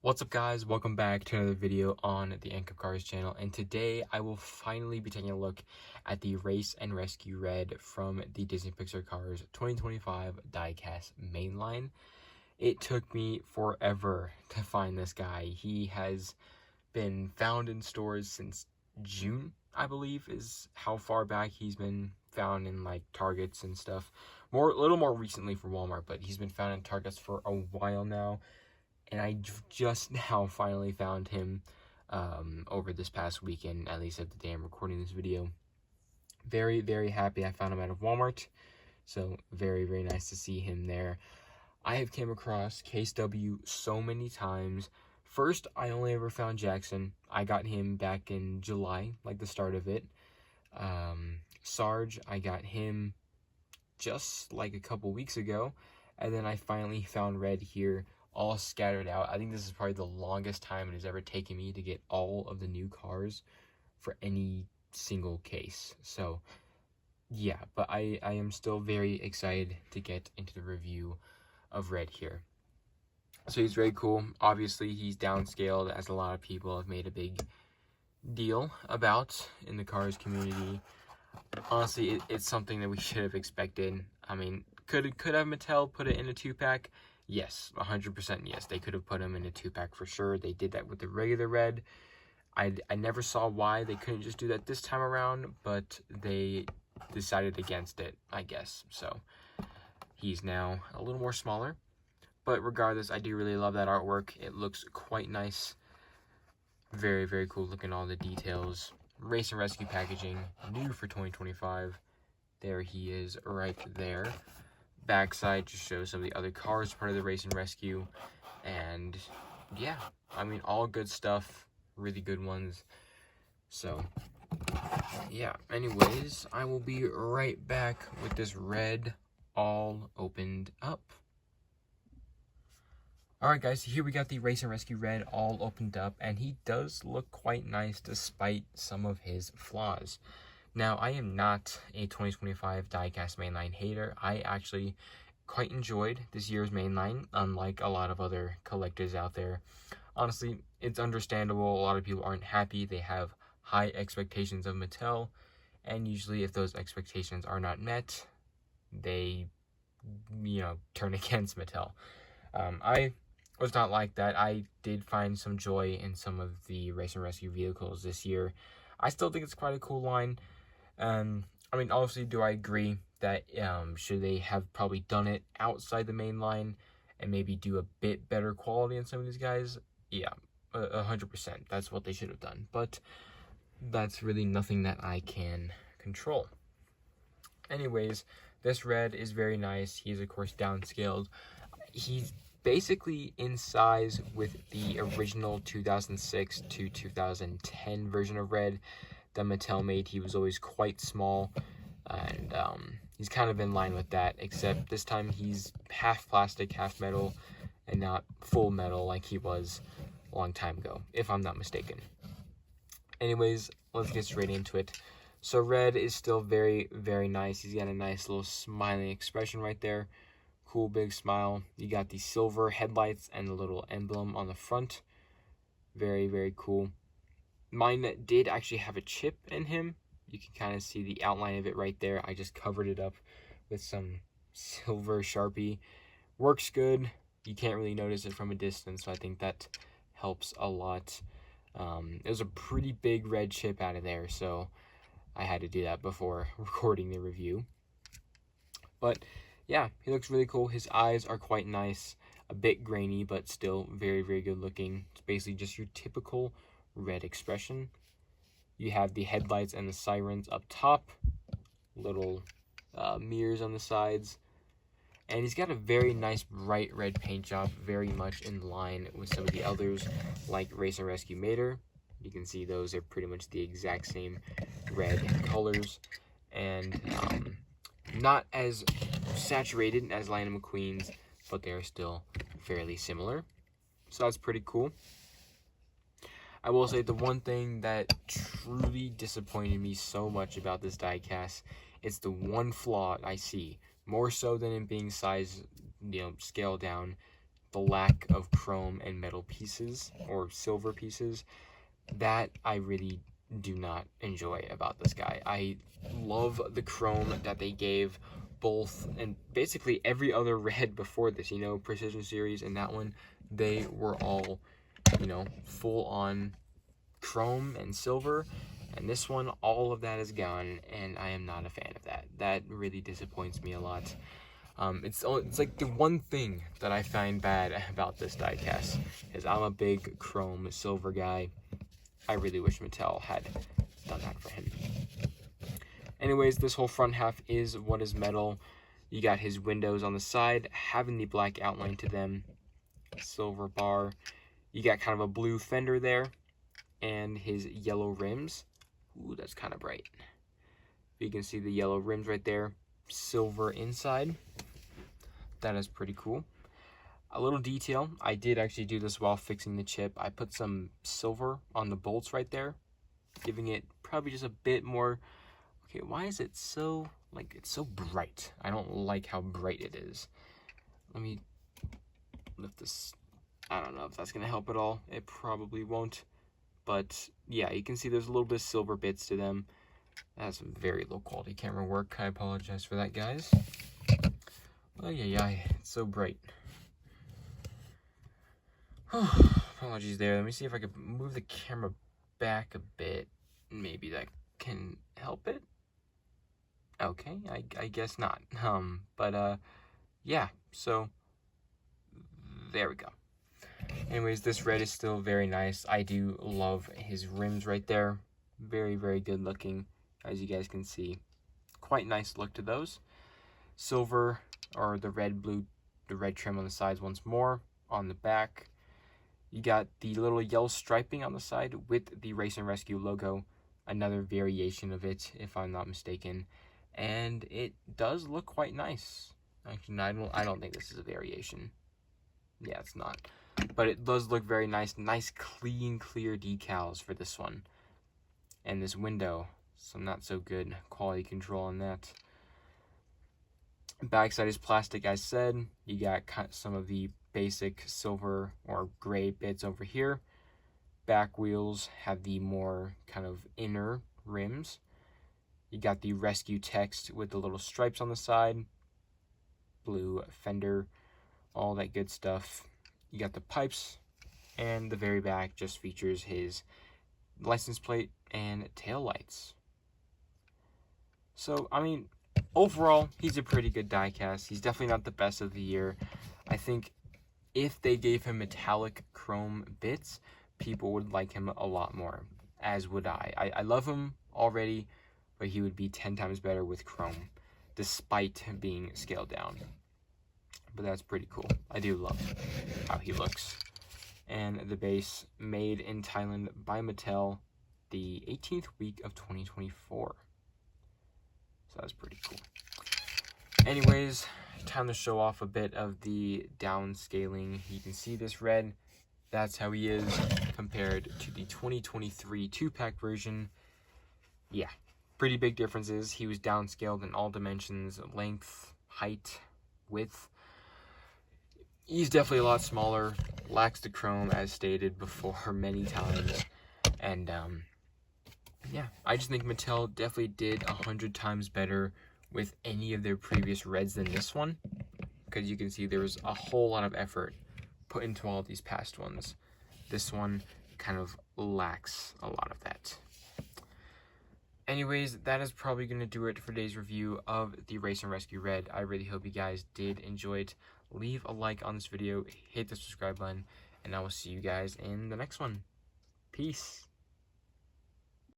What's up, guys? Welcome back to another video on the Anchor Cars channel, and today I will finally be taking a look at the Race and Rescue Red from the Disney Pixar Cars 2025 diecast mainline. It took me forever to find this guy. He has been found in stores since June, I believe, is how far back he's been found in like Targets and stuff. A little more recently for Walmart, but he's been found in Targets for a while now. And I just now finally found him over this past weekend, at least at the day I'm recording this video. Very, very happy I found him out of Walmart. So very, very nice to see him there. I have came across Case W so many times. First, I only ever found Jackson. I got him back in July, like the start of it. Sarge, I got him just like a couple weeks ago. And then I finally found Red here, all scattered out. I think this is probably the longest time it has ever taken me to get all of the new cars for any single case. So yeah, but I am still very excited to get into the review of Red here. So he's very cool. Obviously he's downscaled, as a lot of people have made a big deal about in the cars community. Honestly, it's something that we should have expected. I mean, could have Mattel put it in a 2-pack? Yes, 100% yes. They could have put him in a 2-pack for sure. They did that with the regular Red. I never saw why they couldn't just do that this time around, but they decided against it, I guess. So he's now a little more smaller. But regardless, I do really love that artwork. It looks quite nice. Very, very cool looking, all the details. Race and Rescue packaging, new for 2025. There he is right there. Backside just shows some of the other cars part of the Race and Rescue. And yeah, I mean, all good stuff. Really good ones. So yeah, anyways, I will be right back with this Red all opened up. Alright guys, so here we got the Race and Rescue Red all opened up, and he does look quite nice despite some of his flaws. Now, I am not a 2025 diecast mainline hater. I actually quite enjoyed this year's mainline, unlike a lot of other collectors out there. Honestly, it's understandable. A lot of people aren't happy. They have high expectations of Mattel, and usually if those expectations are not met, they, turn against Mattel. I was not like that. I did find some joy in some of the Race and Rescue vehicles this year. I still think it's quite a cool line. I mean, obviously, do I agree that should they have probably done it outside the main line and maybe do a bit better quality on some of these guys? Yeah, 100%. That's what they should have done. But that's really nothing that I can control. Anyways, this Red is very nice. He's, of course, downscaled. He's basically in size with the original 2006 to 2010 version of Red that Mattel made. He was always quite small, and he's kind of in line with that, except this time he's half plastic, half metal, and not full metal like he was a long time ago, if I'm not mistaken. Anyways, let's get straight into it. So Red is still very, very nice. He's got a nice little smiling expression right there. Cool big smile. You got the silver headlights and the little emblem on the front. Very, very cool. Mine did actually have a chip in him. You can kind of see the outline of it right there. I just covered it up with some silver Sharpie. Works good. You can't really notice it from a distance, so I think that helps a lot. It was a pretty big red chip out of there, so I had to do that before recording the review. But yeah, he looks really cool. His eyes are quite nice. A bit grainy, but still very, very good looking. It's basically just your typical Red expression. You have the headlights and the sirens up top. Little mirrors on the sides. And he's got a very nice bright red paint job. Very much in line with some of the others, like Race and Rescue Mater. You can see those are pretty much the exact same red colors. And not as saturated as Lightning McQueen's, but they are still fairly similar. So that's pretty cool. I will say the one thing that truly disappointed me so much about this diecast, it's the one flaw I see, more so than it being size, scaled down the lack of chrome and metal pieces or silver pieces that I really do not enjoy about this guy. I love the chrome that they gave both and basically every other red before this, you know, Precision Series and that one, they were all, you know, full on chrome and silver, and this one, all of that is gone, and I am not a fan of that. That really disappoints me a lot. It's like the one thing that I find bad about this diecast is I'm a big chrome silver guy. I really wish Mattel had done that for him. Anyways, this whole front half is what is metal. You got his windows on the side, having the black outline to them, silver bar. You got kind of a blue fender there, and his yellow rims. Ooh, that's kind of bright. You can see the yellow rims right there, silver inside. That is pretty cool. A little detail, I did actually do this while fixing the chip. I put some silver on the bolts right there, giving it probably just a bit more. Okay, why is it so, like, it's so bright? I don't like how bright it is. Let me lift this. I don't know if that's going to help at all. It probably won't. But, yeah, you can see there's a little bit of silver bits to them. That's some very low quality camera work. I apologize for that, guys. Oh, yeah, it's so bright. Apologies there. Let me see if I can move the camera back a bit. Maybe that can help it. Okay, I guess not. Yeah, so there we go. Anyways, this red is still very nice. I do love his rims right there. Very, very good looking, as you guys can see. Quite nice look to those. Silver, or the red trim on the sides once more. On the back, you got the little yellow striping on the side with the Race and Rescue logo. Another variation of it, if I'm not mistaken. And it does look quite nice. Actually, no, I don't think this is a variation. Yeah, it's not. But it does look very nice. Nice, clean, clear decals for this one. And this window, some not so good quality control on that. Backside is plastic, as said. You got some of the basic silver or gray bits over here. Back wheels have the more kind of inner rims. You got the rescue text with the little stripes on the side. Blue fender, all that good stuff. You got the pipes, and the very back just features his license plate and tail lights. So, I mean, overall, he's a pretty good diecast. He's definitely not the best of the year. I think if they gave him metallic chrome bits, people would like him a lot more, as would I. I love him already, but he would be 10 times better with chrome, despite being scaled down. But that's pretty cool. I do love how he looks. And the base, made in Thailand by Mattel, the 18th week of 2024. So that's pretty cool. Anyways, time to show off a bit of the downscaling. You can see this red. That's how he is compared to the 2023 2-pack version. Yeah, pretty big differences. He was downscaled in all dimensions, length, height, width. He's definitely a lot smaller, lacks the chrome as stated before many times. And yeah, I just think Mattel definitely did 100 times better with any of their previous reds than this one. Because you can see there was a whole lot of effort put into all of these past ones. This one kind of lacks a lot of that. Anyways, that is probably going to do it for today's review of the Race and Rescue Red. I really hope you guys did enjoy it. Leave a like on this video, hit the subscribe button, and I will see you guys in the next one. Peace.